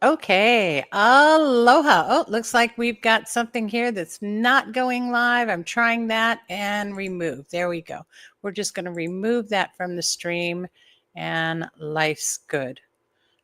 Okay, aloha. Oh, looks like we've got something here that's not going live. I'm trying that and remove. There we go. We're just going to remove that from the stream and life's good.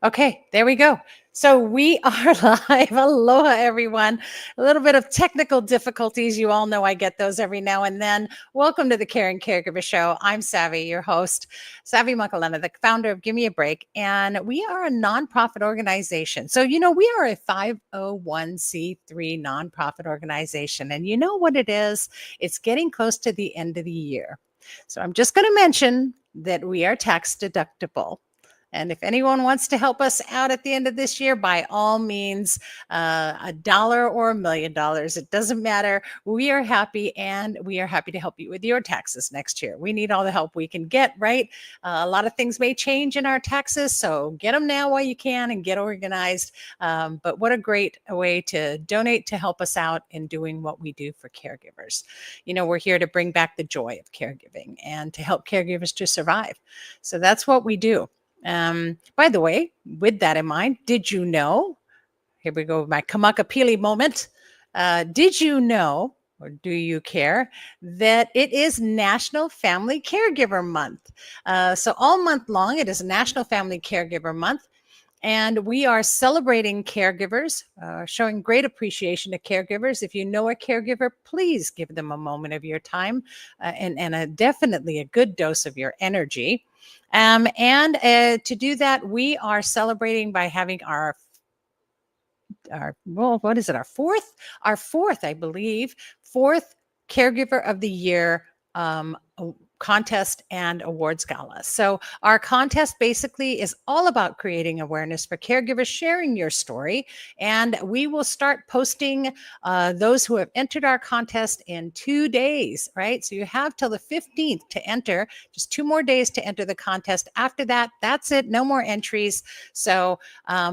Okay, there we go. So we are live. Aloha, everyone. A little bit of technical difficulties. You all know I get those every now and then. Welcome to the Caring Caregiver Show. I'm Savvy, your host, Savvy Makalena, the founder of Give Me a Break. And we are a nonprofit organization. So, we are a 501c3 nonprofit organization. And you know what it is? It's getting close to the end of the year. So I'm just going to mention that we are tax deductible. And if anyone wants to help us out at the end of this year, by all means, $1 or $1,000,000, it doesn't matter. We are happy, and we are happy to help you with your taxes next year. We need all the help we can get, right? A lot of things may change in our taxes, so get them now while you can and get organized. But what a great way to donate to help us out in doing what we do for caregivers. We're here to bring back the joy of caregiving and to help caregivers to survive. So that's what we do. By the way, with that in mind, did you know? Here we go with my Kamakapili moment. Did you know, or do you care, that it is National Family Caregiver Month? So all month long, it is National Family Caregiver Month. And we are celebrating caregivers, showing great appreciation to caregivers. If you know a caregiver, please give them a moment of your time and definitely a good dose of your energy. And to do that, we are celebrating by having our what is it? Our fourth, I believe, fourth Caregiver of the Year contest and awards gala. So our contest basically is all about creating awareness for caregivers, sharing your story, and we will start posting those who have entered our contest in 2 days, right? So you have till the 15th to enter, just 2 more days to enter the contest. After that, that's it, no more entries. So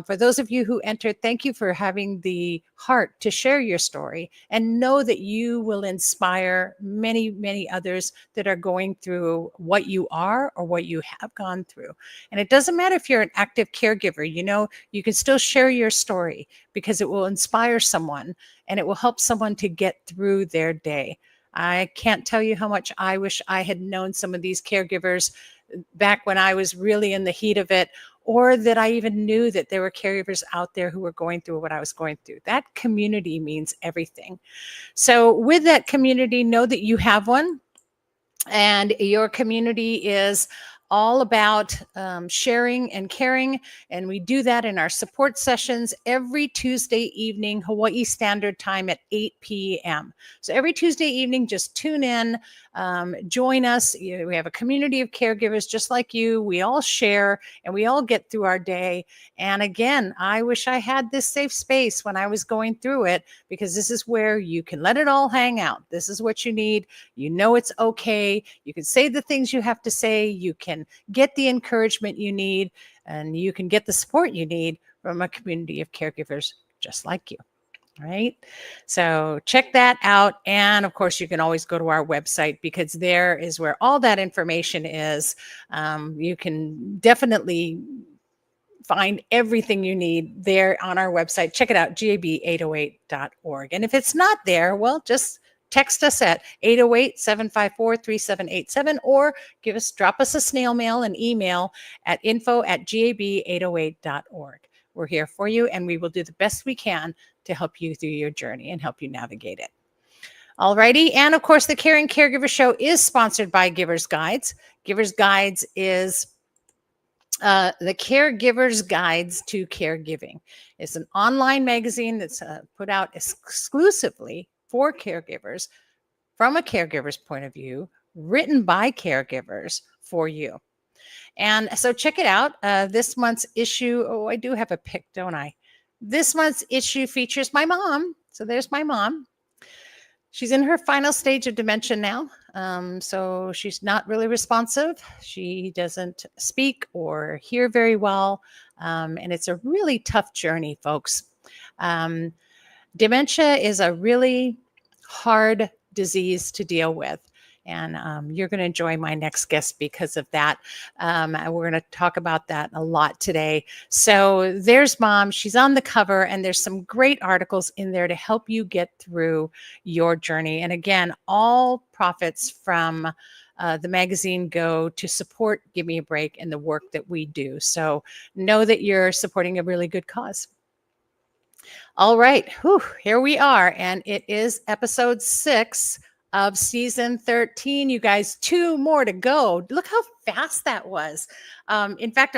for those of you who entered, thank you for having the heart to share your story, and know that you will inspire many, many others that are going through what you are or what you have gone through. And it doesn't matter if you're an active caregiver, you can still share your story because it will inspire someone and it will help someone to get through their day. I can't tell you how much I wish I had known some of these caregivers back when I was really in the heat of it, or that I even knew that there were caregivers out there who were going through what I was going through. That community means everything. So with that community, know that you have one. And your community is all about sharing and caring. And we do that in our support sessions every Tuesday evening, Hawaii Standard Time at 8 p.m. So every Tuesday evening, just tune in, join us. We have a community of caregivers just like you. We all share and we all get through our day. And again, I wish I had this safe space when I was going through it, because this is where you can let it all hang out. This is what you need. You know it's okay. You can say the things you have to say. You can get the encouragement you need, and you can get the support you need from a community of caregivers just like you. Right? So check that out. And of course, you can always go to our website, because there is where all that information is. You can definitely find everything you need there on our website. Check it out, gab808.org. And if it's not there, well, just text us at 808-754-3787, or drop us a snail mail, an email at info@gab808.org. We're here for you, and we will do the best we can to help you through your journey and help you navigate it. All righty. And of course, the Caring Caregiver Show is sponsored by Givers Guides. Givers Guides is the Caregiver's Guides to Caregiving. It's an online magazine that's put out exclusively for caregivers, from a caregiver's point of view, written by caregivers for you. And so check it out. This month's issue, I do have a pic, don't I? This month's issue features my mom. So there's my mom. She's in her final stage of dementia now. So she's not really responsive. She doesn't speak or hear very well. And it's a really tough journey, folks. Dementia is a really hard disease to deal with. And you're going to enjoy my next guest because of that. We're going to talk about that a lot today. So there's Mom. She's on the cover, and there's some great articles in there to help you get through your journey. And again, all profits from the magazine go to support Give Me a Break and the work that we do. So know that you're supporting a really good cause. All right. Whew, here we are. And it is episode 6 of season 13. You guys, 2 more to go. Look how fast that was. In fact,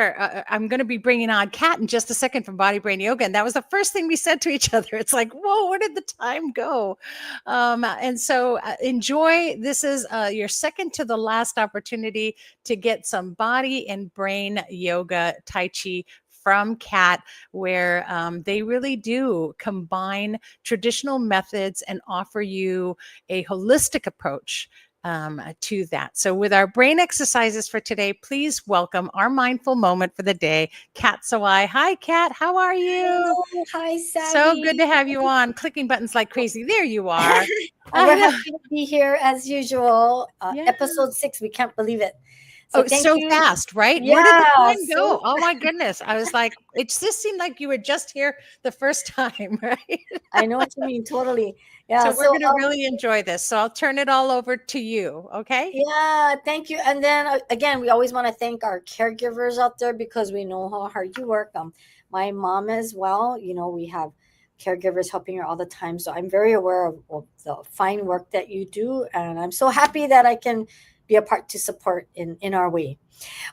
I'm going to be bringing on Kat in just a second from Body Brain Yoga. And that was the first thing we said to each other. It's like, whoa, where did the time go? And so enjoy. This is your second to the last opportunity to get some body and brain yoga, Tai Chi from Kat, where they really do combine traditional methods and offer you a holistic approach to that. So with our brain exercises for today, please welcome our mindful moment for the day, Kat Sawai. Hi, Kat. How are you? Hello, hi, So good Savvy. to have you on. Clicking buttons like crazy. There you are. We're I know. happy to be here as usual. Yeah. Episode 6, we can't believe it. So Oh, thank so you. fast, right? Where did the Yeah, time so go? Oh my goodness. I was like, it just seemed like you were just here the first time, right? I know what you mean, totally. Yeah, So we're so going to really enjoy this. So I'll turn it all over to you. Okay. yeah, thank you. And then again, we always want to thank our caregivers out there because we know how hard you work. My mom as well. We have caregivers helping her all the time, so I'm very aware of the fine work that you do, and I'm so happy that I can be a part to support in our way.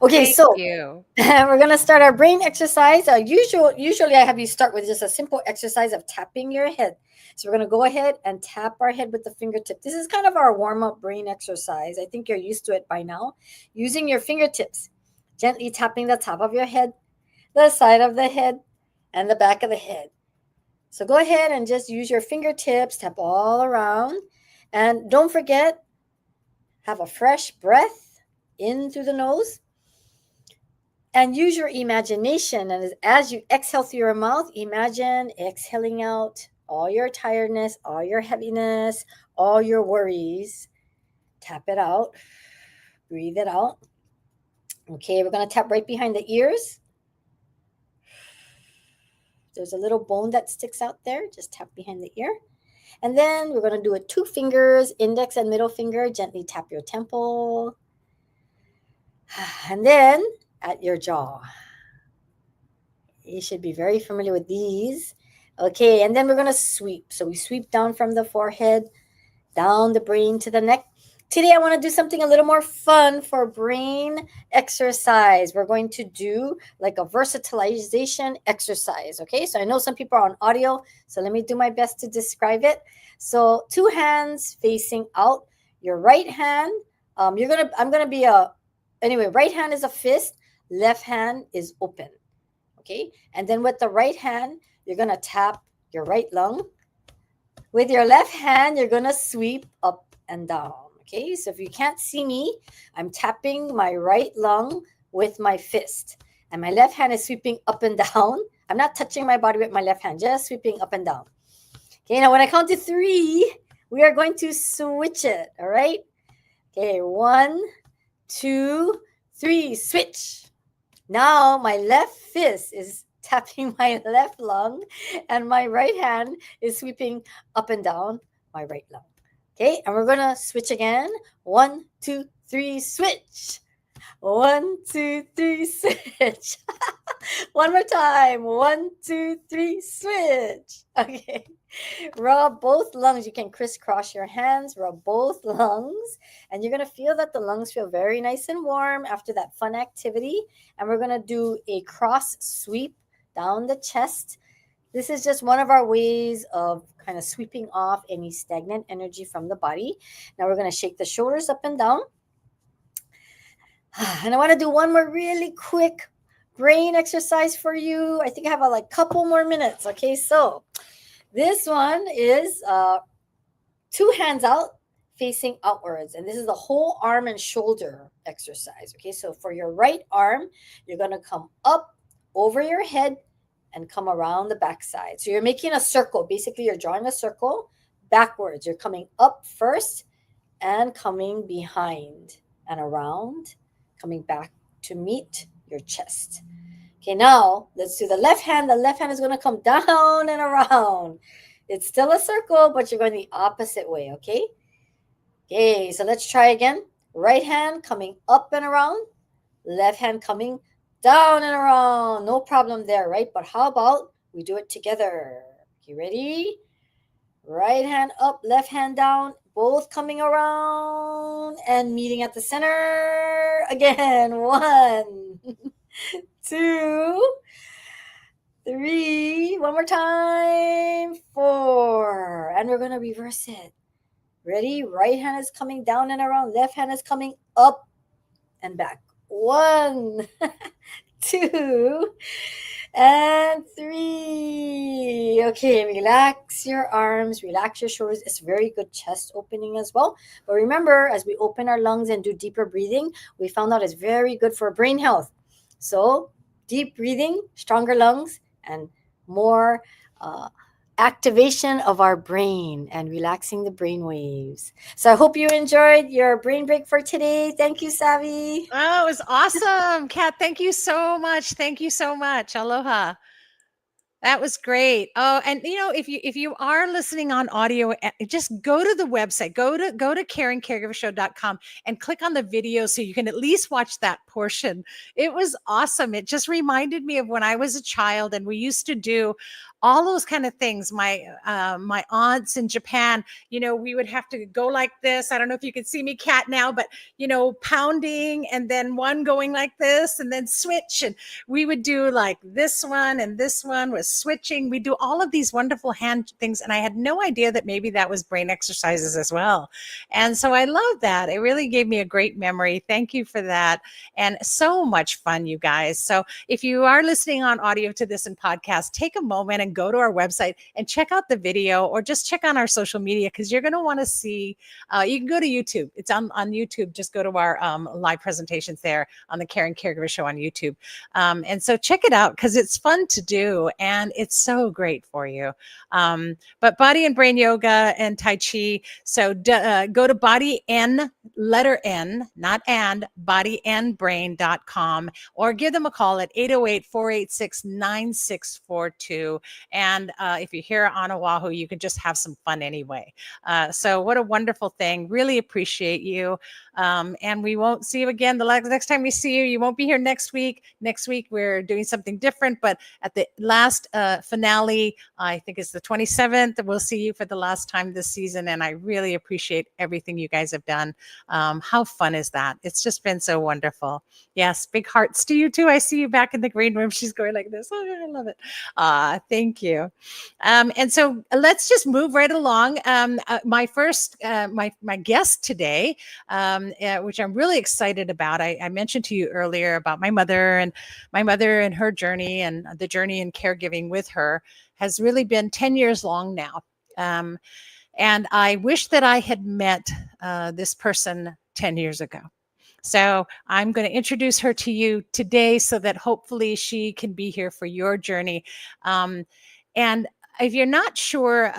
Okay, Thank so you. we're gonna start our brain exercise. Usually I have you start with just a simple exercise of tapping your head. So we're gonna go ahead and tap our head with the fingertip. This is kind of our warm up brain exercise. I think you're used to it by now. Using your fingertips, gently tapping the top of your head, the side of the head, and the back of the head. So go ahead and just use your fingertips, tap all around, and don't forget, have a fresh breath in through the nose and use your imagination. And as you exhale through your mouth, imagine exhaling out all your tiredness, all your heaviness, all your worries. Tap it out, breathe it out. Okay, we're going to tap right behind the ears. There's a little bone that sticks out there. Just tap behind the ear. And then we're going to do it 2 fingers, index and middle finger. Gently tap your temple. And then at your jaw. You should be very familiar with these. Okay, and then we're going to sweep. So we sweep down from the forehead, down the brain to the neck. Today, I want to do something a little more fun for brain exercise. We're going to do like a versatilization exercise. Okay, so I know some people are on audio, so let me do my best to describe it. So 2 hands facing out. Your right hand, I'm gonna be anyway. Right hand is a fist. Left hand is open. Okay, and then with the right hand, you're gonna tap your right lung. With your left hand, you're gonna sweep up and down. Okay, so if you can't see me, I'm tapping my right lung with my fist, and my left hand is sweeping up and down. I'm not touching my body with my left hand, just sweeping up and down. Okay, now when I count to 3, we are going to switch it. All right. Okay, 1, 2, 3, switch. Now my left fist is tapping my left lung, and my right hand is sweeping up and down my right lung. Okay, and we're gonna switch again. 1, 2, 3, switch. 1, 2, 3, switch. One more time. 1, 2, 3, switch. Okay. Rub both lungs. You can crisscross your hands, rub both lungs, and you're going to feel that the lungs feel very nice and warm after that fun activity. And we're going to do a cross sweep down the chest. This is just one of our ways of kind of sweeping off any stagnant energy from the body. Now we're going to shake the shoulders up and down. And I want to do one more really quick brain exercise for you. I think I have a couple more minutes. Okay, so this one is 2 hands out facing outwards. And this is the whole arm and shoulder exercise. Okay, so for your right arm, you're going to come up over your head and come around the backside. So you're making a circle. Basically, you're drawing a circle backwards. You're coming up first and coming behind and around, coming back to meet your chest. Okay, now let's do the left hand. The left hand is going to come down and around. It's still a circle, but you're going the opposite way, okay? Okay, so let's try again. Right hand coming up and around, left hand coming down and around. No problem there, right? But how about we do it together? Okay, ready? Right hand up, left hand down, both coming around and meeting at the center. Again, 1, 2, 3. One more time, 4. And we're going to reverse it. Ready? Right hand is coming down and around, left hand is coming up and back. 1, 2, and 3. Okay, relax your arms, relax your shoulders. It's very good chest opening as well. But remember, as we open our lungs and do deeper breathing, we found out it's very good for brain health. So, deep breathing, stronger lungs, and more activation of our brain and relaxing the brain waves. So, I hope you enjoyed your brain break for today. Thank you, Savvy. Oh, it was awesome, Kat. Thank you so much. Thank you so much. Aloha. That was great. Oh, and if you are listening on audio, just go to the website, go to caringcaregivershow.com and click on the video so you can at least watch that portion. It was awesome. It just reminded me of when I was a child and we used to do all those kind of things. My aunts in Japan, we would have to go like this. I don't know if you can see me, Kat, now, but pounding and then one going like this and then switch, and we would do like this one, and this one was switching. We do all of these wonderful hand things, and I had no idea that maybe that was brain exercises as well. And so I love that. It really gave me a great memory. Thank you for that. And so much fun, you guys. So if you are listening on audio to this in podcast, take a moment and go to our website and check out the video, or just check on our social media, because you're going to want to see. You can go to YouTube. It's on YouTube. Just go to our live presentations there on the Caring Caregiver Show on YouTube. And so check it out, because it's fun to do and it's so great for you. But body and brain yoga and Tai Chi. So go to body N, letter N, not and, bodyandbrain.com, or give them a call at 808-486-9642. And if you're here on Oahu, you can just have some fun anyway. So what a wonderful thing. Really appreciate you. And we won't see you again. The next time we see you, you won't be here next week. Next week, we're doing something different. But at the last finale, I think it's the 27th, we'll see you for the last time this season. And I really appreciate everything you guys have done. How fun is that? It's just been so wonderful. Yes, big hearts to you too. I see you back in the green room. She's going like this. Oh, I love it. Thank you. And so let's just move right along. My first, my guest today, which I'm really excited about. I mentioned to you earlier about my mother and her journey, and the journey in caregiving with her has really been 10 years long now. And I wish that I had met this person 10 years ago. So I'm going to introduce her to you today so that hopefully she can be here for your journey. And if you're not sure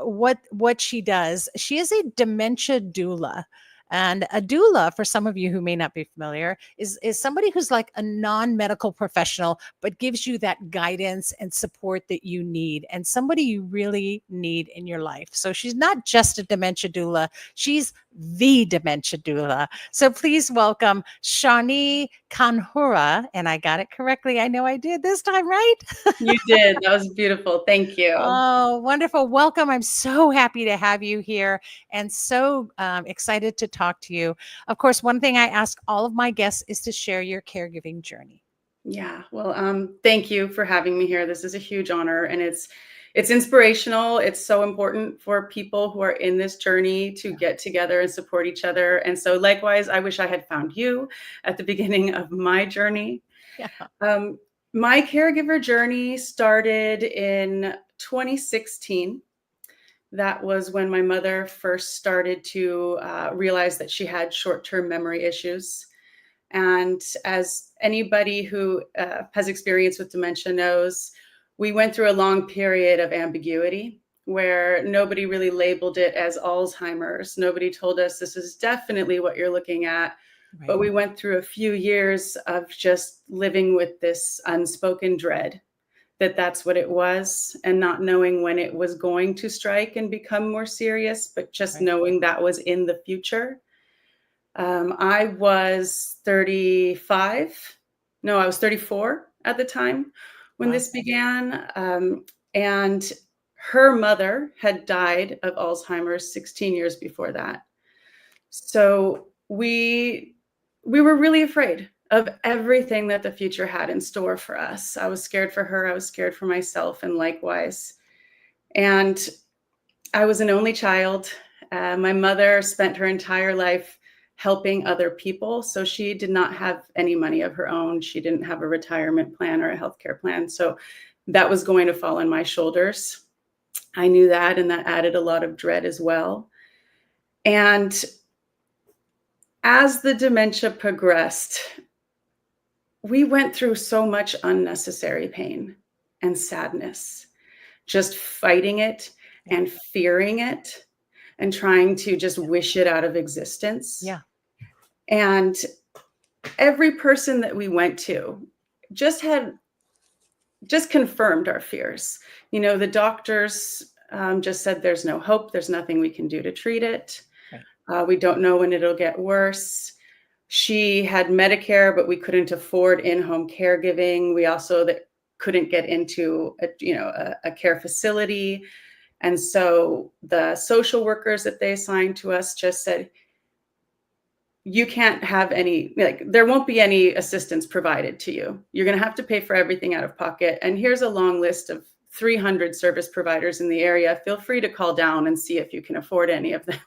what she does, she is a dementia doula. And a doula, for some of you who may not be familiar, is somebody who's like a non-medical professional, but gives you that guidance and support that you need, and somebody you really need in your life. So she's not just a dementia doula, she's the dementia doula. So please welcome Shawnee Kanhura. And I got it correctly. I know I did this time, right? You did. That was beautiful. Thank you. Oh, wonderful. Welcome. I'm so happy to have you here and so excited to talk to you. Of course, one thing I ask all of my guests is to share your caregiving journey. Yeah. Well, thank you for having me here. This is a huge honor, and it's inspirational. It's so important for people who are in this journey to get together and support each other. And so likewise, I wish I had found you at the beginning of my journey. Yeah. My caregiver journey started in 2016. That was when my mother first started to realize that she had short-term memory issues. And as anybody who has experience with dementia knows, we went through a long period of ambiguity where nobody really labeled it as Alzheimer's. Nobody told us this is definitely what you're looking at. Right. But we went through a few years of just living with this unspoken dread that that's what it was, and not knowing when it was going to strike and become more serious, but just Right. knowing that was in the future. I was 35. No, I was 34 at the time when Wow. this began. And her mother had died of Alzheimer's 16 years before that. So we were really afraid of everything that the future had in store for us. I was scared for her. I was scared for myself, and likewise. And I was an only child. My mother spent her entire life helping other people. So she did not have any money of her own. She didn't have a retirement plan or a healthcare plan. So that was going to fall on my shoulders. I knew that, and that added a lot of dread as well. And as the dementia progressed, we went through so much unnecessary pain and sadness, just fighting it and fearing it and trying to just wish it out of existence. Yeah. And every person that we went to just confirmed our fears. You know, the doctors just said there's no hope, there's nothing we can do to treat it. Right. We don't know when it'll get worse. She had Medicare, but we couldn't afford in-home caregiving. We also couldn't get into a care facility. And so the social workers that they assigned to us just said, you can't have any, there won't be any assistance provided to you. You're going to have to pay for everything out of pocket. And here's a long list of 300 service providers in the area. Feel free to call down and see if you can afford any of them.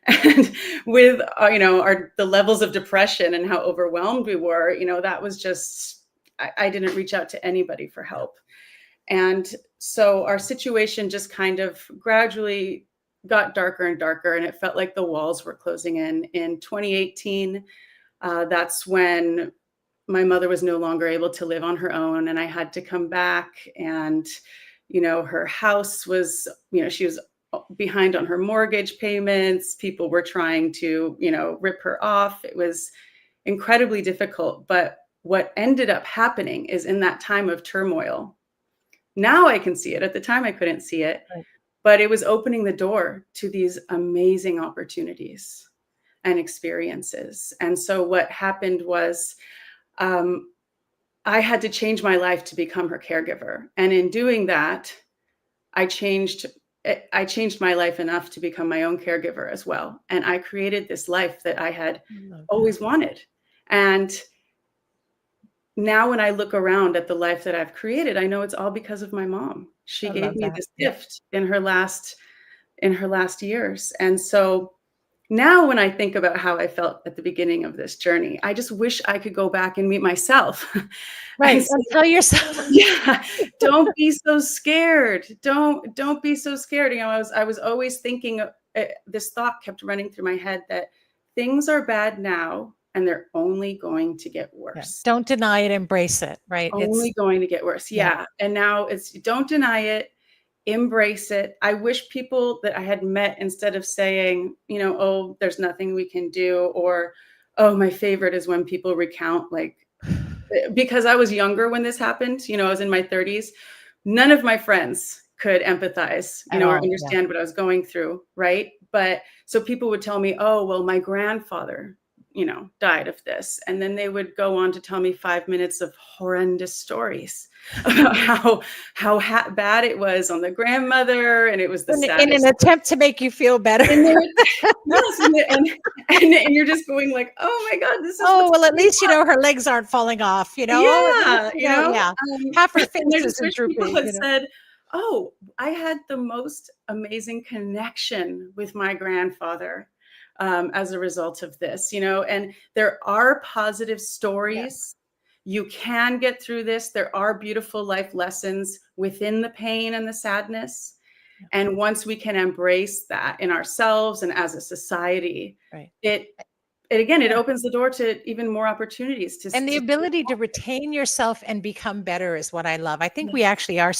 And with, the levels of depression and how overwhelmed we were, that was just, I didn't reach out to anybody for help. And so our situation just kind of gradually got darker and darker, and it felt like the walls were closing in. In 2018, that's when my mother was no longer able to live on her own, and I had to come back. And, her house was, she was behind on her mortgage payments. People were trying to, rip her off. It was incredibly difficult. But what ended up happening is, in that time of turmoil, now I can see it. At the time, I couldn't see it. Right. But it was opening the door to these amazing opportunities and experiences. And so what happened was, I had to change my life to become her caregiver. And in doing that, I changed my life enough to become my own caregiver as well. And I created this life that I had always wanted. And now when I look around at the life that I've created, I know it's all because of my mom. She gave me this gift in her last years. And so now when I think about how I felt at the beginning of this journey, I just wish I could go back and meet myself. Right. And tell yourself. Yeah, don't be so scared. Don't be so scared. I was always thinking, this thought kept running through my head that things are bad now, and they're only going to get worse. Yeah. Don't deny it, embrace it, right? Only going to get worse. Yeah. And now it's don't deny it, embrace it. I wish people that I had met, instead of saying, oh, there's nothing we can do, or, oh, my favorite is when people recount, because I was younger when this happened, I was in my 30s. None of my friends could empathize, or understand what I was going through. Right. But so people would tell me, oh, well, my grandfather, died of this. And then they would go on to tell me 5 minutes of horrendous stories about how bad it was on the grandmother. And it was the saddest. In an attempt to make you feel better. Yes, and you're just going like, oh my God, this is. Oh, well, at least, her legs aren't falling off, Yeah, half her face isn't drooping. People had said, oh, I had the most amazing connection with my grandfather as a result of this, and there are positive stories. Yes. You can get through this. There are beautiful life lessons within the pain and the sadness. Yeah. And once we can embrace that in ourselves and as a society, right, it opens the door to even more opportunities. And the ability to retain yourself and become better is what I love. I think we actually are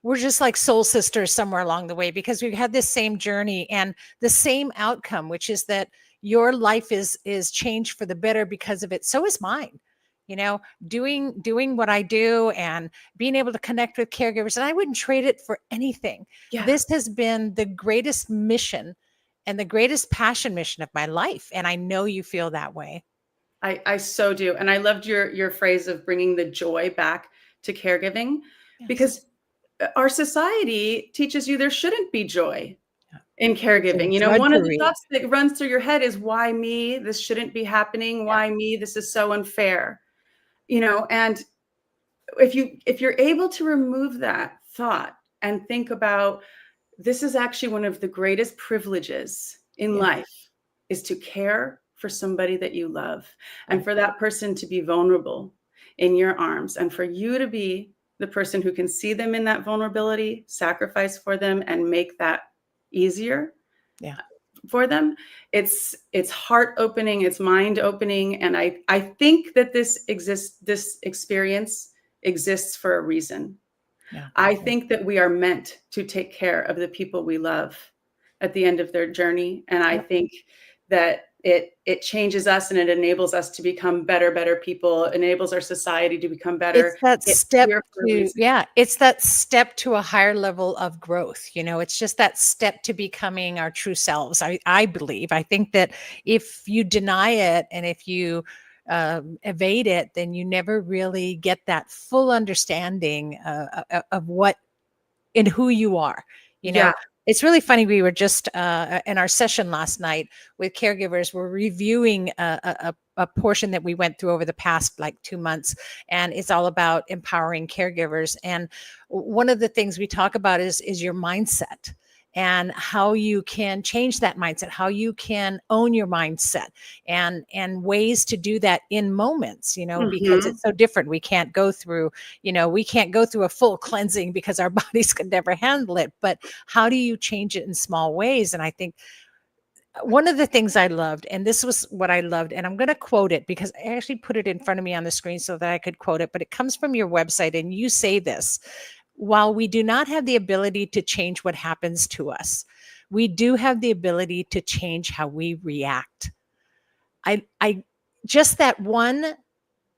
we're just like soul sisters somewhere along the way, because we've had this same journey and the same outcome, which is that your life is changed for the better because of it. So is mine. You know, doing what I do and being able to connect with caregivers, and I wouldn't trade it for anything. Yeah. This has been the greatest mission and the greatest passion mission of my life, and I know you feel that way. I so do. And I loved your phrase of bringing the joy back to caregiving, Yes. because our society teaches you there shouldn't be joy Yeah. in It's caregiving. a One of the drudgery. thoughts that runs through your head is, why me? This shouldn't be happening. Yeah. Why me? This is so unfair. And if you're able to remove that thought and think about, this is actually one of the greatest privileges in Yeah. life, is to care for somebody that you love, and Right. for that person to be vulnerable in your arms, and for you to be the person who can see them in that vulnerability, sacrifice for them, and make that easier Yeah. for them. It's heart opening, it's mind opening, and I think that this experience exists for a reason. Yeah. I think that we are meant to take care of the people we love at the end of their journey. And I Yep. think that it changes us, and it enables us to become better people, enables our society to become better. It's that It's step here for a to, reason. yeah, it's that step to a higher level of growth. It's just that step to becoming our true selves. I believe. I think that if you deny it and if you evade it, then you never really get that full understanding of what in who you are. You Yeah. know, it's really funny. We were just in our session last night with caregivers. We're reviewing a portion that we went through over the past like 2 months, and it's all about empowering caregivers. And one of the things we talk about is your mindset and how you can change that mindset, how you can own your mindset, and ways to do that in moments, because Mhm. it's so different. We can't go through a full cleansing because our bodies could never handle it. But how do you change it in small ways? And I think one of the things I loved, and this was what I loved, and I'm going to quote it because I actually put it in front of me on the screen so that I could quote it, but it comes from your website, and you say this: while we do not have the ability to change what happens to us, we do have the ability to change how we react. I just that one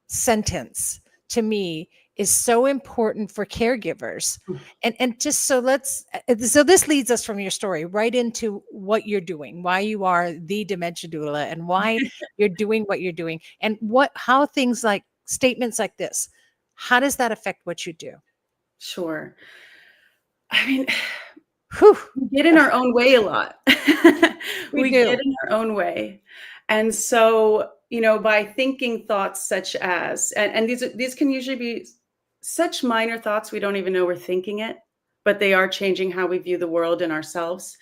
sentence to me is so important for caregivers. And just so this leads us from your story right into what you're doing, why you are the dementia doula, and why you're doing what you're doing, and how things like statements like this, how does that affect what you do? Sure. I mean, Whew. we get in our own way a lot. We We get do. in our own way. And so, by thinking thoughts such as, and these can usually be such minor thoughts, we don't even know we're thinking it, but they are changing how we view the world and ourselves.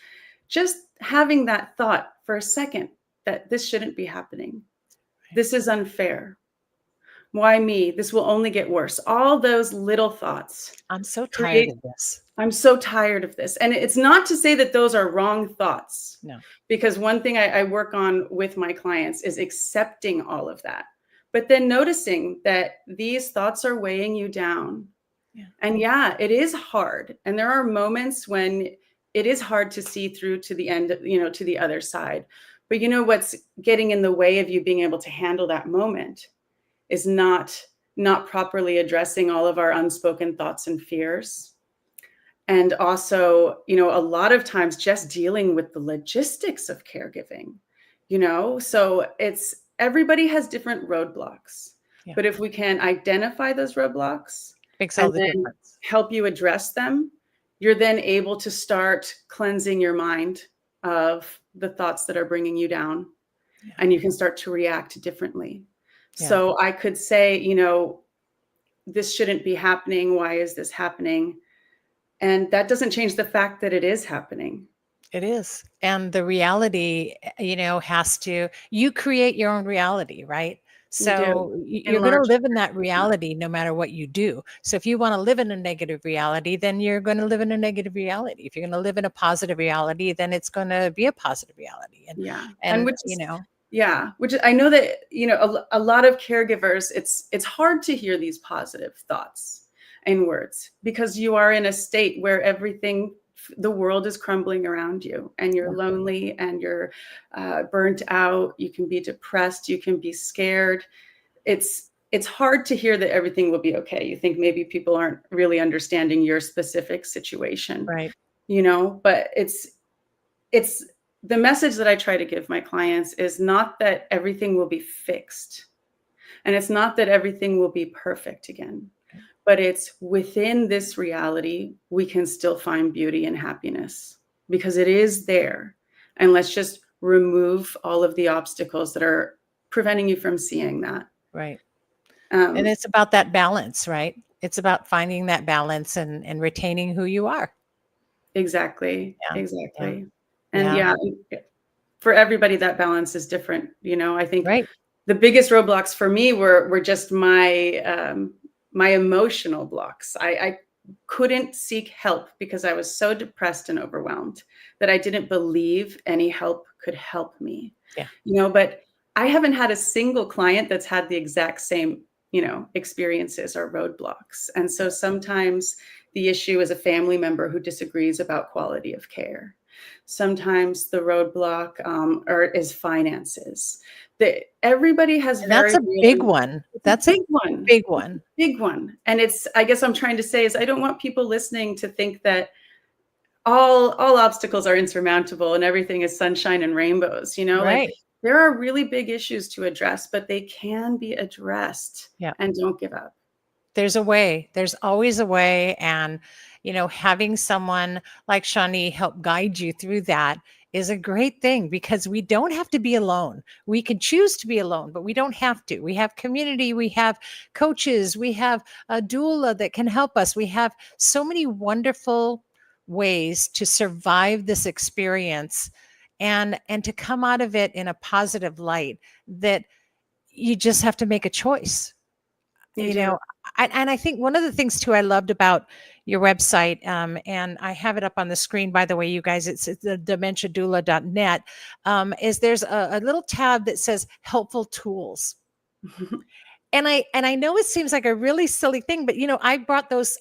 Just having that thought for a second, that this shouldn't be happening. This is unfair. Why me? This will only get worse. All those little thoughts I'm so tired create, of this. I'm so tired of this. And it's not to say that those are wrong thoughts, No. because one thing I work on with my clients is accepting all of that, but then noticing that these thoughts are weighing you down. Yeah. And yeah, it is hard. And there are moments when it is hard to see through to the end, to the other side. But what's getting in the way of you being able to handle that moment is not properly addressing all of our unspoken thoughts and fears. And also, a lot of times just dealing with the logistics of caregiving, so everybody has different roadblocks. Yeah. But if we can identify those roadblocks Makes all and the then difference. help you address them, you're then able to start cleansing your mind of the thoughts that are bringing you down, Yeah. and you can start to react differently. Yeah. So I could say, this shouldn't be happening. Why is this happening? And that doesn't change the fact that it is happening. It is. And the reality, you create your own reality, right? You do, So in you're going to large live in that reality no matter what you do. So if you want to live in a negative reality, then you're going to live in a negative reality. If you're going to live in a positive reality, then it's going to be a positive reality. yeah. And And which is, yeah, which I know that, a lot of caregivers, it's hard to hear these positive thoughts. inwards, because you are in a state where the world is crumbling around you, and you're lonely, and you're burnt out. You can be depressed. You can be scared. It's hard to hear that everything will be okay. You think maybe people aren't really understanding your specific situation, Right. but it's the message that I try to give my clients is not that everything will be fixed, and it's not that everything will be perfect again, but it's within this reality, we can still find beauty and happiness, because it is there. And let's just remove all of the obstacles that are preventing you from seeing that. Right. And Um, it's about that balance, right? It's about finding that balance and retaining who you are. exactly. Yeah. Exactly. And Yeah. for everybody, that balance is different. I think Right. the biggest roadblocks for me were just my emotional blocks. I couldn't seek help because I was so depressed and overwhelmed that I didn't believe any help could help me. Yeah. But I haven't had a single client that's had the exact same, experiences or roadblocks. And so sometimes the issue is a family member who disagrees about quality of care. Sometimes the roadblock is finances. Everybody has And that's very a real. big one. It's a That's a big one. big one. Big one. And I guess I'm trying to say is I don't want people listening to think that all obstacles are insurmountable and everything is sunshine and rainbows, like Right. there are really big issues to address, but they can be addressed. Yeah. And don't give up. There's a way. There's always a way. And, having someone like Shawnee help guide you through that is a great thing, because we don't have to be alone. We can choose to be alone, but we don't have to. We have community. We have coaches. We have a doula that can help us. We have so many wonderful ways to survive this experience and to come out of it in a positive light, that you just have to make a choice. You you do. know and I think one of the things too I loved about your website, and I have it up on the screen, by the way, you guys, it's the dementiadoula.net, is there's a little tab that says helpful tools. And I know it seems like a really silly thing, but I brought those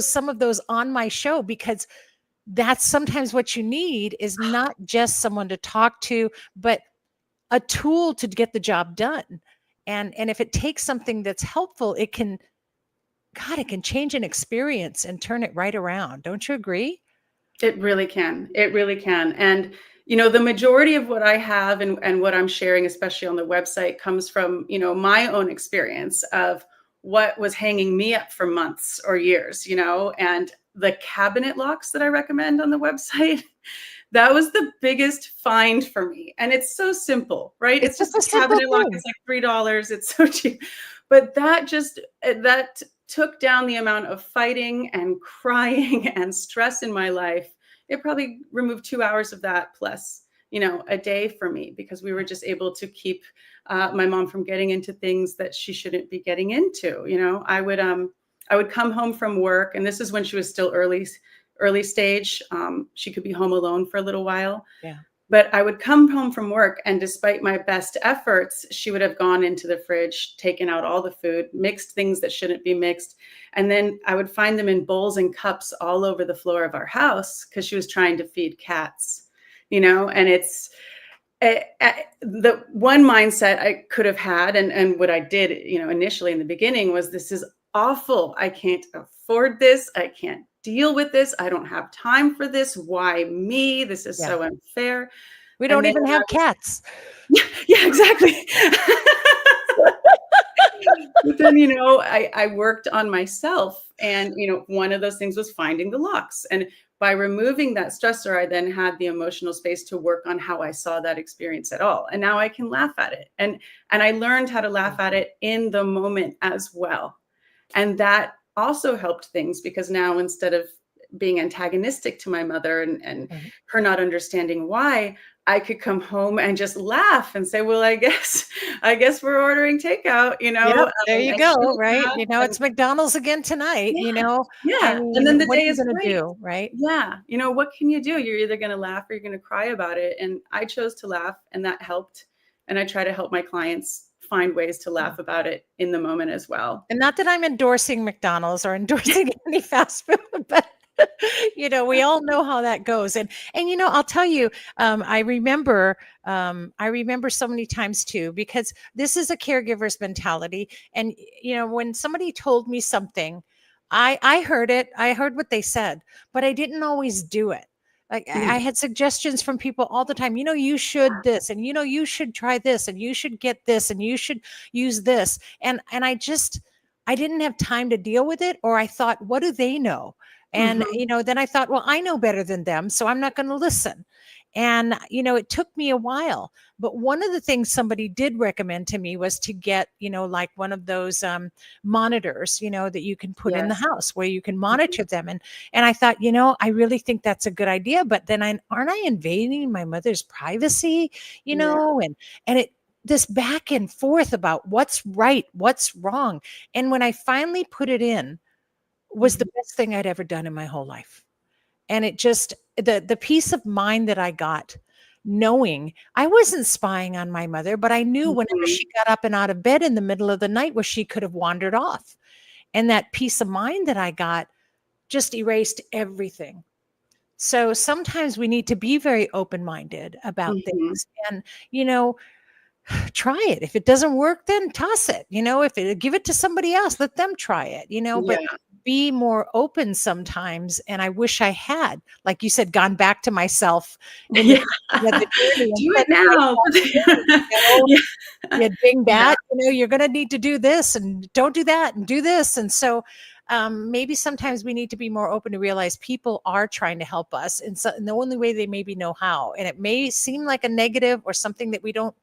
some of those on my show, because that's sometimes what you need, is not just someone to talk to, but a tool to get the job done. And if it takes something that's helpful, it can change an experience and turn it right around. Don't you agree? It really can. It really can. And, the majority of what I have and what I'm sharing, especially on the website, comes from, my own experience of what was hanging me up for months or years, and the cabinet locks that I recommend on the website. That was the biggest find for me. And it's so simple, right? It's It's just just a a simple cabinet lock. thing. It's like $3. It's so cheap. But that took down the amount of fighting and crying and stress in my life. It probably removed 2 hours of that plus, a day for me, because we were just able to keep my mom from getting into things that she shouldn't be getting into. I would come home from work, and this is when she was still early stage. She could be home alone for a little while. Yeah. But I would come home from work, and despite my best efforts, she would have gone into the fridge, taken out all the food, mixed things that shouldn't be mixed. And then I would find them in bowls and cups all over the floor of our house, because she was trying to feed cats, and it's the one mindset I could have had, and what I did, initially in the beginning, was, this is awful. I can't afford this. I can't deal with this. I don't have time for this. Why me? This is Yeah. so unfair. We And don't then even have cats. yeah, exactly. But then, I worked on myself, and, one of those things was finding the locks. And by removing that stressor, I then had the emotional space to work on how I saw that experience at all. And now I can laugh at it. And I learned how to laugh at it in the moment as well. And that also helped things, because now, instead of being antagonistic to my mother and Right. her not understanding why, I could come home and just laugh and say, well, I guess we're ordering takeout, Yep, there you and go, she'll right? laugh, It's McDonald's again tonight, yeah, I yeah. And mean, then the what are day you is gonna great. do, right? Yeah. What can you do? You're either going to laugh or you're going to cry about it. And I chose to laugh, and that helped. And I try to help my clients find ways to laugh about it in the moment as well. And not that I'm endorsing McDonald's or endorsing any fast food, but we all know how that goes. And I'll tell you, I remember so many times too, because this is a caregiver's mentality. And when somebody told me something, I heard it, I heard what they said, but I didn't always do it. Like I had suggestions from people all the time. You should this, and you should try this, and you should get this, and you should use this. And I didn't have time to deal with it, or I thought, what do they know? And then I thought, well, I know better than them, so I'm not going to listen. And it took me a while, but one of the things somebody did recommend to me was to get like one of those monitors that you can put in the Yes. house where you can monitor them. And I thought, I really think that's a good idea, but then aren't I invading my mother's privacy? Yeah. And it this back and forth about what's right, what's wrong. And when I finally put it in, was the best thing I'd ever done in my whole life. And it just the peace of mind that I got, knowing I wasn't spying on my mother, but I knew whenever she got up and out of bed in the middle of the night where she could have wandered off. And that peace of mind that I got just erased everything. So sometimes we need to be very open-minded about things. And try it. If it doesn't work, then toss it. Give it to somebody else, let them try it, but Yeah. be more open sometimes. And I wish I had, like you said, gone back to myself in the, Yeah. the journey and Do said it now. you Yeah. dingbat, you're going to need to do this and don't do that and do this. And so maybe sometimes we need to be more open to realize people are trying to help us in the only way they maybe know how. And it may seem like a negative or something that we don't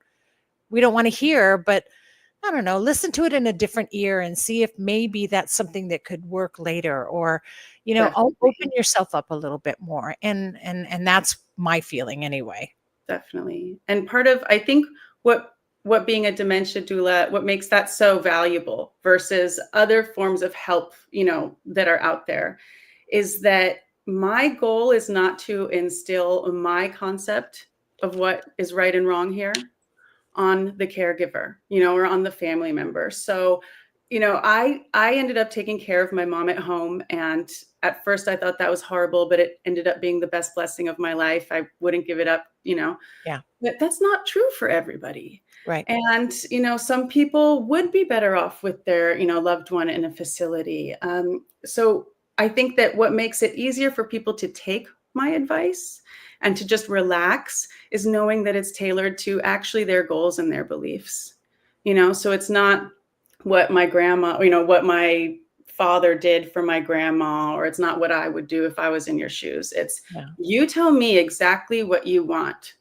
want to hear, but I don't know, listen to it in a different ear and see if maybe that's something that could work later, or, open Definitely. yourself up a little bit more. And that's my feeling anyway. Definitely. And part of, I think, what being a dementia doula, what makes that so valuable versus other forms of help, that are out there, is that my goal is not to instill my concept of what is right and wrong here on the caregiver, or on the family member. So, I ended up taking care of my mom at home, and at first I thought that was horrible, but it ended up being the best blessing of my life. I wouldn't give it up. Yeah. But that's not true for everybody. Right. And, some people would be better off with their, loved one in a facility. So I think that what makes it easier for people to take my advice and to just relax is knowing that it's tailored to actually their goals and their beliefs. So it's not what my grandma, what my father did for my grandma, or it's not what I would do if I was in your shoes. It's you tell me exactly what you want.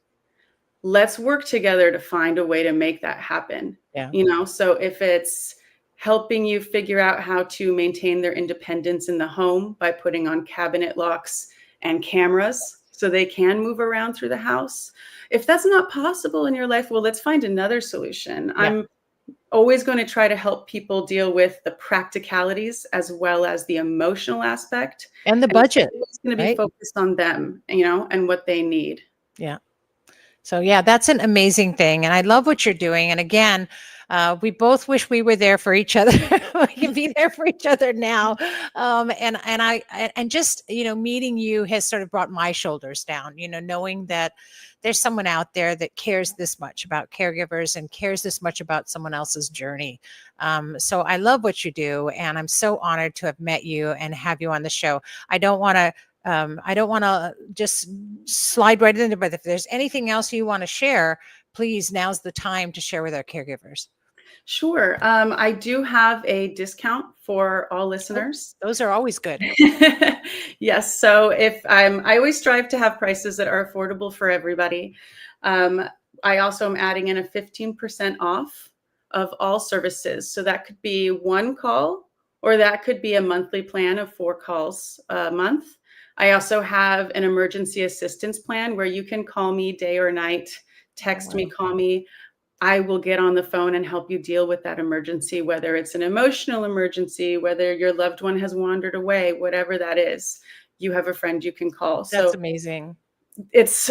Let's work together to find a way to make that happen. Yeah. So if it's helping you figure out how to maintain their independence in the home by putting on cabinet locks and cameras so they can move around through the house. If that's not possible in your life, well, let's find another solution. Yeah. I'm always going to try to help people deal with the practicalities as well as the emotional aspect. And the budget. It's going to be right? focused on them, and what they need. Yeah. So yeah, that's an amazing thing. And I love what you're doing. And again, we both wish we were there for each other. We can be there for each other now. And just, meeting you has sort of brought my shoulders down, knowing that there's someone out there that cares this much about caregivers and cares this much about someone else's journey. So I love what you do. And I'm so honored to have met you and have you on the show. I don't want to just slide right into it, but if there's anything else you want to share, please, now's the time to share with our caregivers. Sure. I do have a discount for all listeners. Those are always good. Yes. So I always strive to have prices that are affordable for everybody. I also am adding in a 15% off of all services. So that could be one call, or that could be a monthly plan of 4 calls a month. I also have an emergency assistance plan where you can call me day or night, text me, call me. I will get on the phone and help you deal with that emergency, whether it's an emotional emergency, whether your loved one has wandered away, whatever that is. You have a friend you can call. That's amazing. It's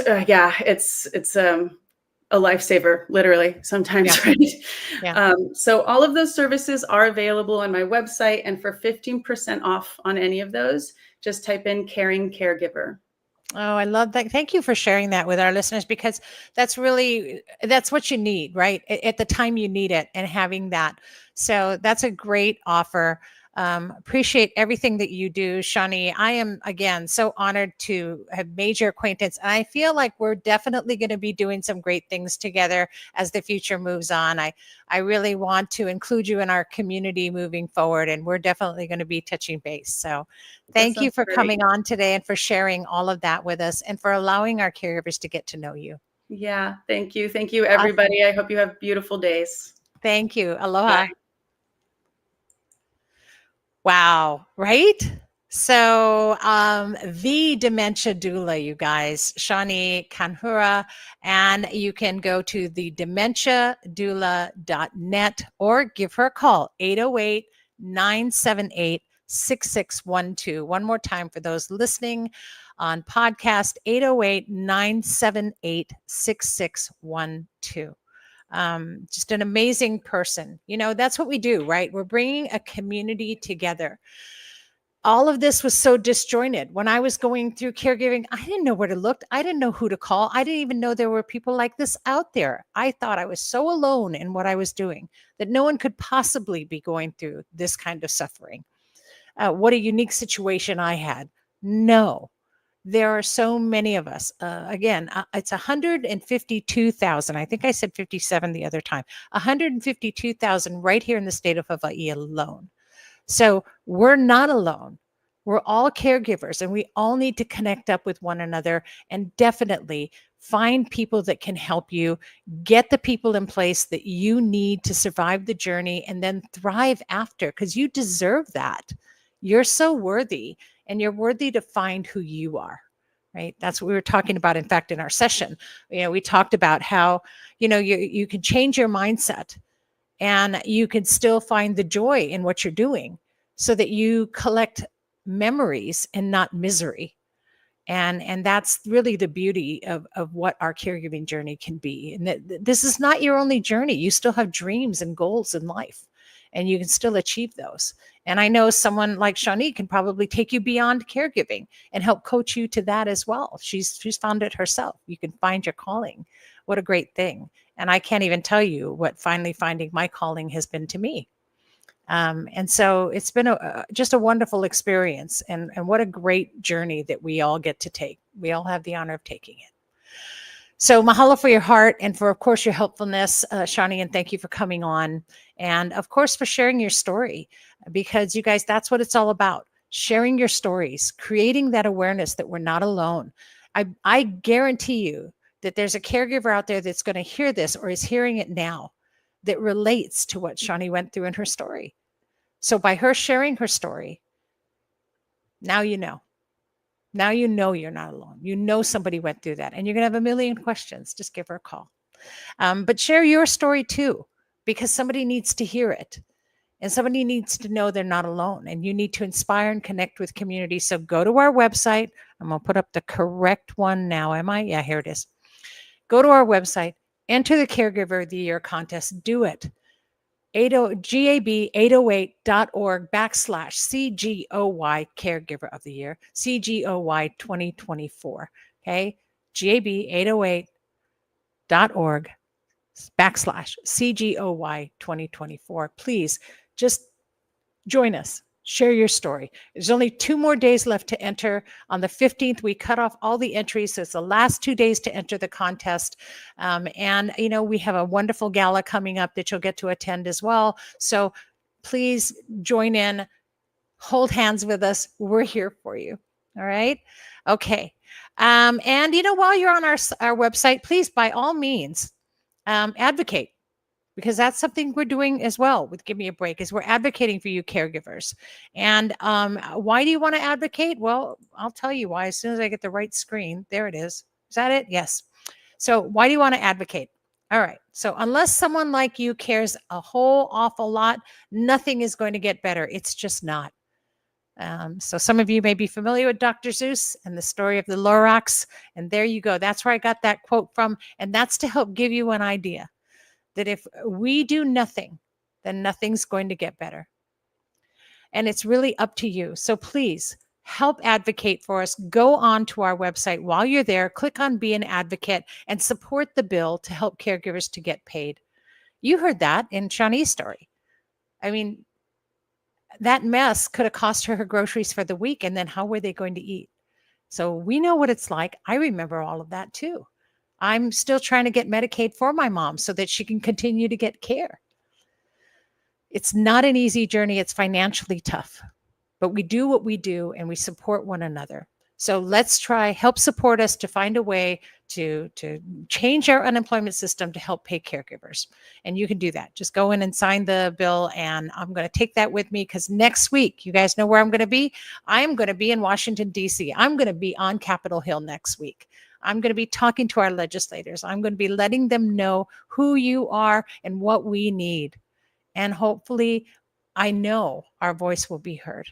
a lifesaver, literally, sometimes, Yeah. right? Yeah. So all of those services are available on my website, and for 15% off on any of those, just type in caring caregiver. Oh, I love that. Thank you for sharing that with our listeners, because that's what you need, right? At the time you need it, and having that. So that's a great offer. Appreciate everything that you do, Shawnee. I am, again, so honored to have made your acquaintance. And I feel like we're definitely going to be doing some great things together as the future moves on. I really want to include you in our community moving forward, and we're definitely going to be touching base. So That thank you sounds for great. coming on today, and for sharing all of that with us, and for allowing our caregivers to get to know you. Yeah, thank you. Thank you, Awesome. everybody. I hope you have beautiful days. Thank you. Bye. Aloha. Wow, right? So, the dementia doula, you guys, Shawnee Kanhura, and you can go to the dementiadoula.net or give her a call, 808 978 6612. One more time for those listening on podcast, 808 978 6612. Just an amazing person. That's what we do, right? We're bringing a community together. All of this was so disjointed. When I was going through caregiving, I didn't know where to look. I didn't know who to call. I didn't even know there were people like this out there. I thought I was so alone in what I was doing, that no one could possibly be going through this kind of suffering. What a unique situation I had. No, there are so many of us. Again, it's 152,000. I think I said 57 the other time. 152,000 right here in the state of Hawaii alone. So we're not alone. We're all caregivers, and we all need to connect up with one another, and definitely find people that can help you. Get the people in place that you need to survive the journey and then thrive after, because you deserve that. You're so worthy, and you're worthy to find who you are. Right. That's what we were talking about. In fact, in our session, we talked about how, you can change your mindset, and you can still find the joy in what you're doing, so that you collect memories and not misery. And that's really the beauty of what our caregiving journey can be. And that this is not your only journey. You still have dreams and goals in life, and you can still achieve those. And I know someone like Shawnee can probably take you beyond caregiving and help coach you to that as well. She's found it herself. You can find your calling. What a great thing. And I can't even tell you what finally finding my calling has been to me. And so it's been just a wonderful experience, and what a great journey that we all get to take. We all have the honor of taking it. So mahalo for your heart, and for, of course, your helpfulness, Shawnee, and thank you for coming on. And of course, for sharing your story, because you guys, that's what it's all about. Sharing your stories, creating that awareness that we're not alone. I guarantee you that there's a caregiver out there that's going to hear this, or is hearing it now, that relates to what Shawnee went through in her story. So by her sharing her story, now you know. Now you know you're not alone. You know somebody went through that, and you're going to have a million questions. Just give her a call. But share your story too, because somebody needs to hear it. And somebody needs to know they're not alone, and you need to inspire and connect with community. So go to our website. I'm going to put up the correct one now. Am I? Yeah, here it is. Go to our website, enter the Caregiver of the Year contest. Do it. gab808.org/CGOY Caregiver of the Year, CGOY 2024. Okay. gab808.org/CGOY 2024. Please just join us. Share your story. There's only 2 more days left to enter. On the 15th, we cut off all the entries. So it's the last 2 days to enter the contest. And, we have a wonderful gala coming up that you'll get to attend as well. So please join in, hold hands with us. We're here for you. All right. Okay. And, while you're on our website, please, by all means, advocate, because that's something we're doing as well with Give Me a Break, is we're advocating for you caregivers. And why do you want to advocate? Well, I'll tell you why as soon as I get the right screen. There it is. Is that it? Yes. So why do you want to advocate? All right. So unless someone like you cares a whole awful lot, nothing is going to get better. It's just not. So some of you may be familiar with Dr. Seuss and the story of the Lorax. And there you go. That's where I got that quote from. And that's to help give you an idea that if we do nothing, then nothing's going to get better. And it's really up to you. So please help advocate for us. Go on to our website while you're there, click on Be an Advocate, and support the bill to help caregivers to get paid. You heard that in Shawnee's story. I mean, that mess could have cost her groceries for the week, and then how were they going to eat? So we know what it's like. I remember all of that too. I'm still trying to get Medicaid for my mom so that she can continue to get care. It's not an easy journey. It's financially tough, but we do what we do and we support one another. So let's try, help support us to find a way to change our unemployment system to help pay caregivers. And you can do that. Just go in and sign the bill. And I'm going to take that with me because next week, you guys know where I'm going to be? I am going to be in Washington, D.C. I'm going to be on Capitol Hill next week. I'm going to be talking to our legislators. I'm going to be letting them know who you are and what we need. And hopefully, I know our voice will be heard.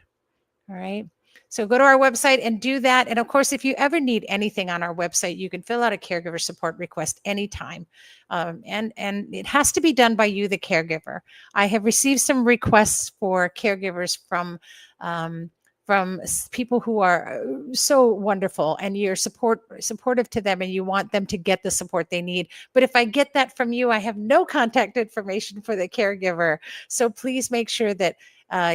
All right. So go to our website and do that. And of course, if you ever need anything on our website, you can fill out a caregiver support request anytime. And it has to be done by you, the caregiver. I have received some requests for caregivers from people who are so wonderful, and you're supportive to them and you want them to get the support they need. But if I get that from you, I have no contact information for the caregiver. So please make sure that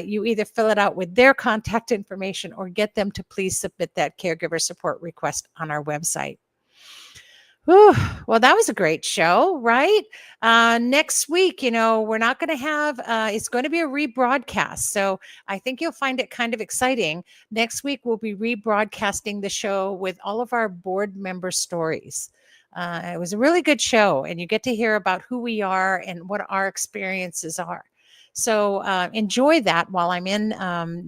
you either fill it out with their contact information or get them to please submit that caregiver support request on our website. Whew. Well, that was a great show, right? Next week, we're not going to have, it's going to be a rebroadcast. So I think you'll find it kind of exciting. Next week, we'll be rebroadcasting the show with all of our board member stories. It was a really good show, and you get to hear about who we are and what our experiences are. So enjoy that while I'm in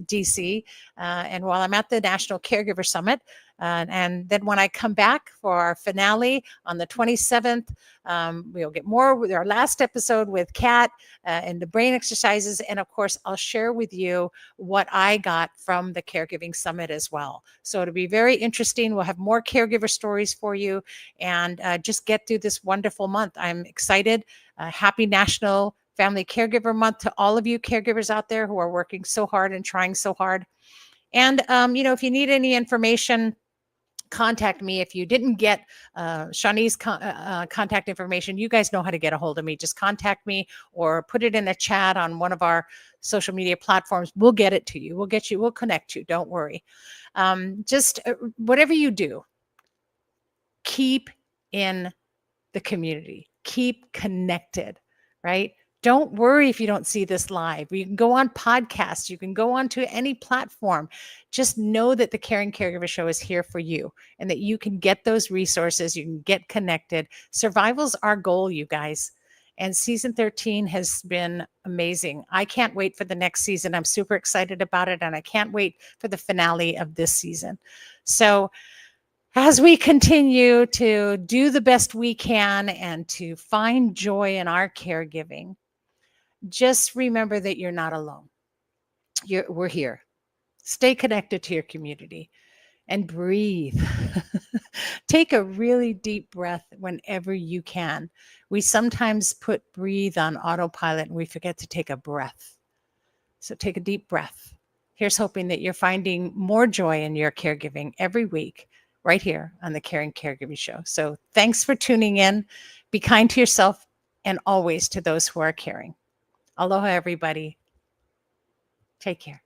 DC and while I'm at the National Caregiver Summit. And then when I come back for our finale on the 27th, we'll get more with our last episode with Kat and the brain exercises. And of course, I'll share with you what I got from the Caregiving Summit as well. So it'll be very interesting. We'll have more caregiver stories for you and just get through this wonderful month. I'm excited. Happy National Family Caregiver Month to all of you caregivers out there who are working so hard and trying so hard. And, if you need any information, contact me. If you didn't get Shawnee's contact information, you guys know how to get a hold of me. Just contact me or put it in a chat on one of our social media platforms. We'll get it to you. We'll connect you. Don't worry. Just whatever you do, keep in the community. Keep connected, right? Don't worry if you don't see this live. You can go on podcasts. You can go on to any platform. Just know that the Caring Caregiver Show is here for you and that you can get those resources. You can get connected. Survival's our goal, you guys. And season 13 has been amazing. I can't wait for the next season. I'm super excited about it. And I can't wait for the finale of this season. So as we continue to do the best we can and to find joy in our caregiving, just remember that you're not alone. We're here. Stay connected to your community and breathe. Take a really deep breath whenever you can. We sometimes put breathe on autopilot and we forget to take a breath. So take a deep breath. Here's hoping that you're finding more joy in your caregiving every week right here on the Caring Caregiving Show. So thanks for tuning in. Be kind to yourself and always to those who are caring. Aloha, everybody. Take care.